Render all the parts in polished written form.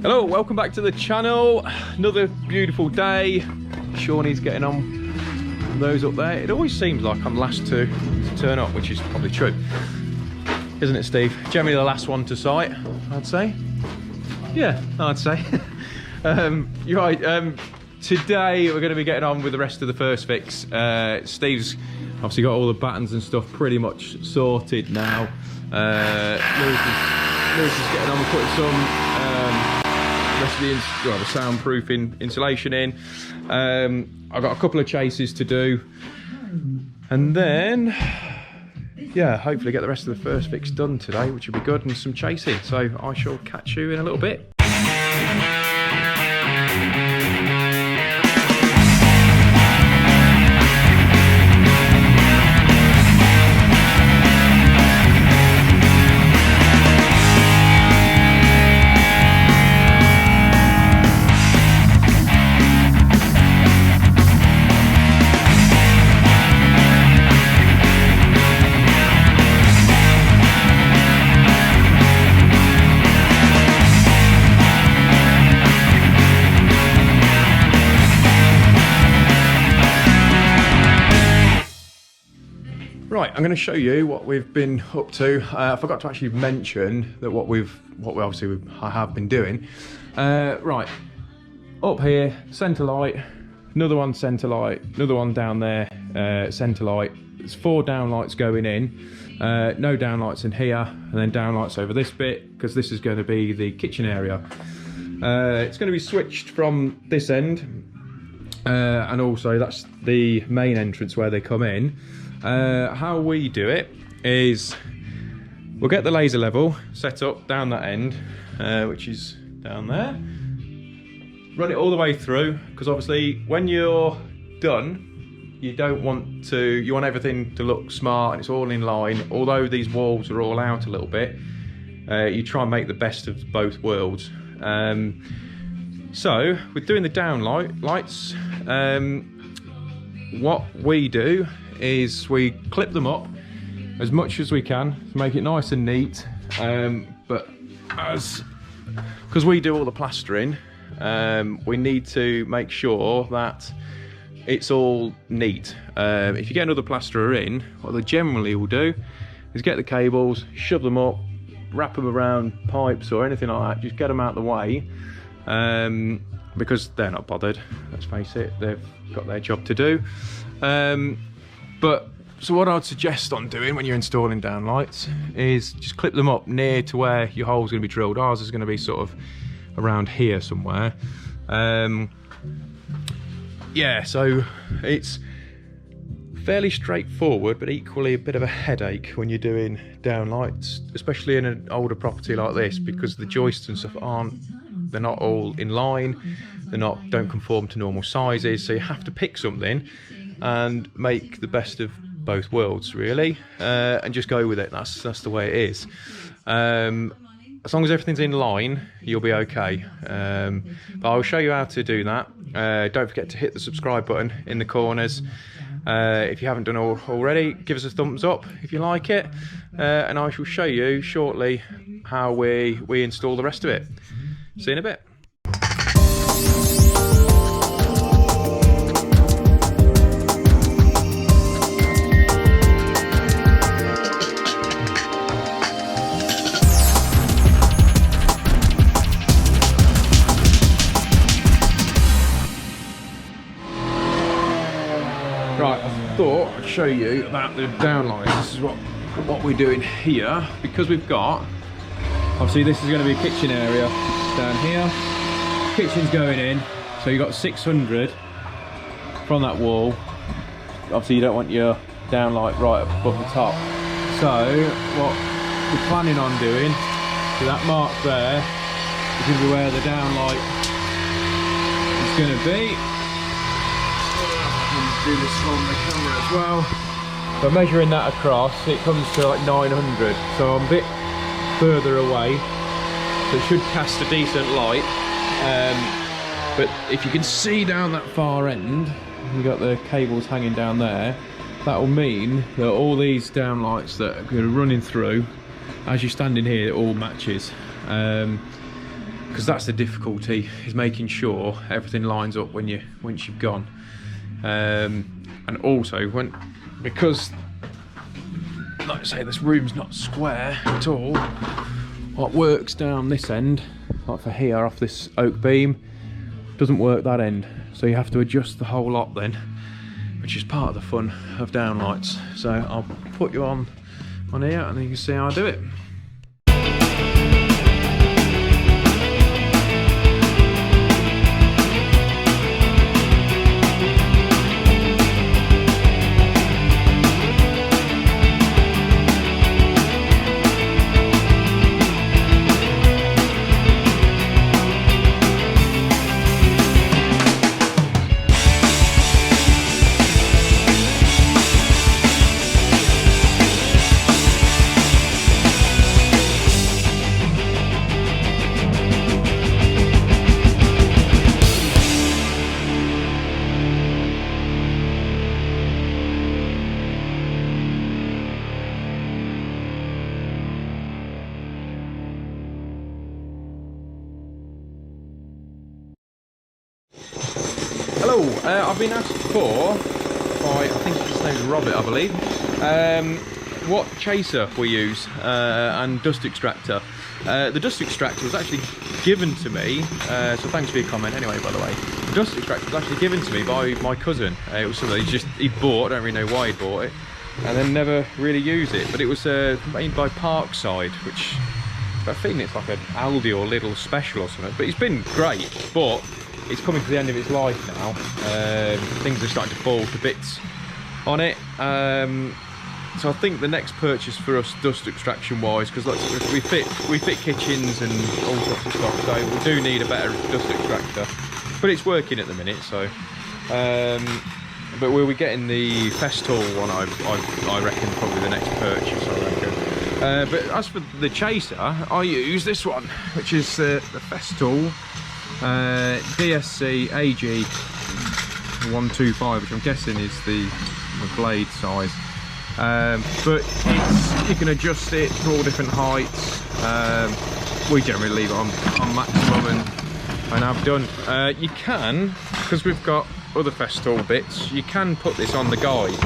Hello, welcome back to the channel. Another beautiful day. Shaun is getting on those up there. It always seems like I'm last to turn up, which is probably true, isn't it, Steve? Generally the last one to sight, I'd say. Yeah, I'd say. You're right. Today we're going to be getting on with the rest of the first fix. Steve's obviously got all the buttons and stuff pretty much sorted now. Lewis is getting on with putting some rest of the soundproofing insulation in. I've got a couple of chases to do, and then yeah, hopefully get the rest of the first fix done today, which will be good, and some chasing. So I shall catch you in a little bit. Right, I'm going to show you what we've been up to. I forgot to actually mention that what I have been doing. Right, up here, centre light, another one centre light, another one down there, centre light. There's 4 downlights going in, no downlights in here, and then downlights over this bit, because this is going to be the kitchen area. It's going to be switched from this end, and also that's the main entrance where they come in. How we do it is we'll get the laser level set up down that end, which is down there. Run it all the way through, because obviously when you're done, you want everything to look smart and it's all in line. Although these walls are all out a little bit, you try and make the best of both worlds. So with doing the downlights, what we do is we clip them up as much as we can to make it nice and neat, but because we do all the plastering, we need to make sure that it's all neat. If you get another plasterer in, what they generally will do is get the cables, shove them up, wrap them around pipes or anything like that, just get them out of the way, because they're not bothered, let's face it, they've got their job to do. So what I'd suggest on doing when you're installing downlights is just clip them up near to where your hole's going to be drilled. Ours is going to be sort of around here somewhere. Yeah, so it's fairly straightforward, but equally a bit of a headache when you're doing downlights, especially in an older property like this, because the joists and stuff they're not all in line, don't conform to normal sizes, so you have to pick something and make the best of both worlds, really, and just go with it. That's the way it is. As long as everything's in line, you'll be okay. But I'll show you how to do that. Don't forget to hit the subscribe button in the corners. If you haven't done already, give us a thumbs up if you like it, and I shall show you shortly how we install the rest of it. See you in a bit. Right, I thought I'd show you about the downlights. This is what we're doing here, because we've got, obviously this is going to be a kitchen area down here. Kitchen's going in, so you've got 600 from that wall. Obviously you don't want your downlight right up above the top. So what we're planning on doing, so that mark there is going to be where the downlight is going to be. Do this on the camera as well. So measuring that across, it comes to like 900, so I'm a bit further away, so it should cast a decent light. But if you can see down that far end, you've got the cables hanging down there, that will mean that all these downlights that are running through, as you're standing here, it all matches. because that's the difficulty, is making sure everything lines up once you've gone. And also because like I say, this room's not square at all, what works down this end, like for here off this oak beam, doesn't work that end, so you have to adjust the whole lot then, which is part of the fun of downlights. So I'll put you on here and then you can see how I do it. Hello, I've been asked before by, I think his name's Robert, I believe, what chaser we use and dust extractor. The dust extractor was actually given to me, so thanks for your comment anyway, by the way. The dust extractor was actually given to me by my cousin. It was something he'd bought, I don't really know why he bought it, and then never really used it. But it was made by Parkside, which I think it's like an Aldi or Lidl special or something. But it's been great, but it's coming to the end of its life now. Things are starting to fall to bits on it. So I think the next purchase for us, dust extraction wise, because we fit kitchens and all sorts of stuff, so we do need a better dust extractor. But it's working at the minute, so. But we'll be getting the Festool one. I reckon probably the next purchase. I reckon. But as for the chaser, I use this one, which is the Festool DSC AG 125, which I'm guessing is the blade size. But you can adjust it to all different heights. We generally leave it on maximum and have done. You can, because we've got other Festool bits, you can put this on the guide.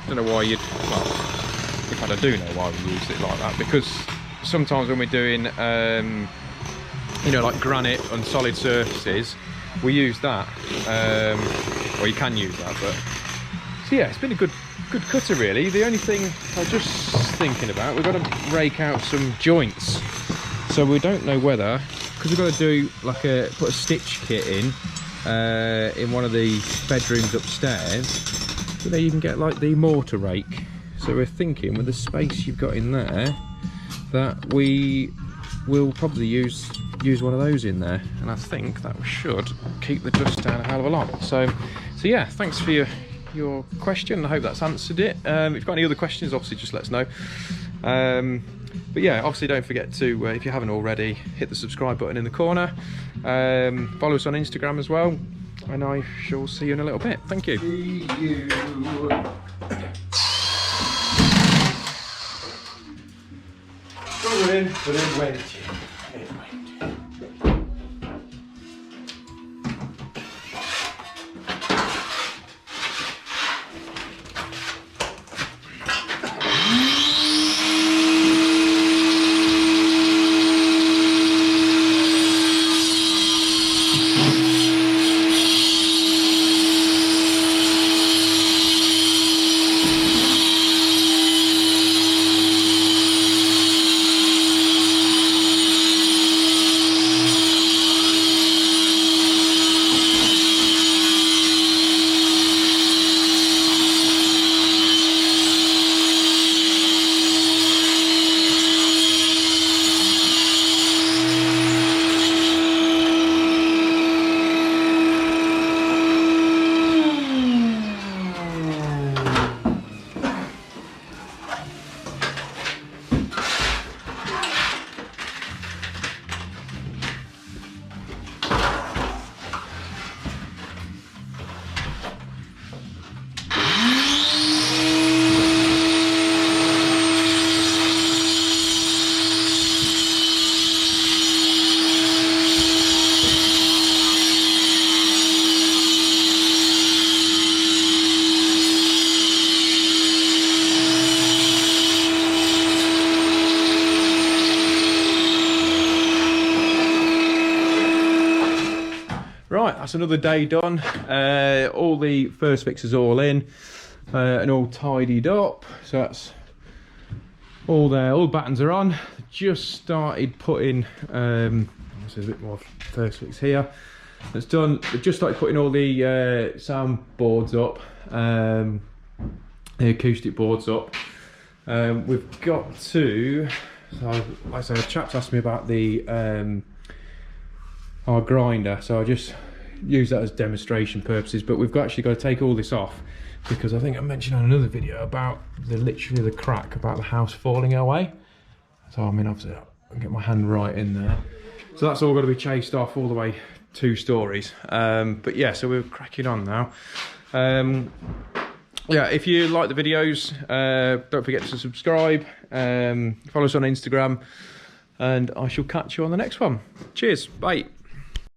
Don't know why you'd, well, in fact I do know why we use it like that, because sometimes when we're doing you know, like granite on solid surfaces, we use that, or you can use that. But so yeah, it's been a good cutter really. The only thing I was just thinking about, we've got to rake out some joints, so we don't know whether, because we've got to do like put a stitch kit in one of the bedrooms upstairs. You know, you can get like the mortar rake, so we're thinking with the space you've got in there that we will probably use one of those in there, and I think that should keep the dust down a hell of a lot. So yeah, thanks for your question. I hope that's answered it. If you've got any other questions, obviously just let us know. But yeah, obviously don't forget to, if you haven't already, hit the subscribe button in the corner. Follow us on Instagram as well, and I shall see you in a little bit. Thank you. See you. Go in, but then wait. that's another day done. All the first fixes all in and all tidied up. So that's all there. All the battens are on. Just started putting, there's a bit more first fix here. That's done. Just started putting all the sound boards up, the acoustic boards up. We've got to, so like I say, a chap's asked me about the our grinder, so I just use that as demonstration purposes, but we've actually got to take all this off because I think I mentioned on another video about literally the crack about the house falling away. So I mean, obviously I can get my hand right in there. So that's all got to be chased off all the way 2 stories. But yeah, so we're cracking on now. Yeah, if you like the videos, don't forget to subscribe, follow us on Instagram, and I shall catch you on the next one. Cheers, bye.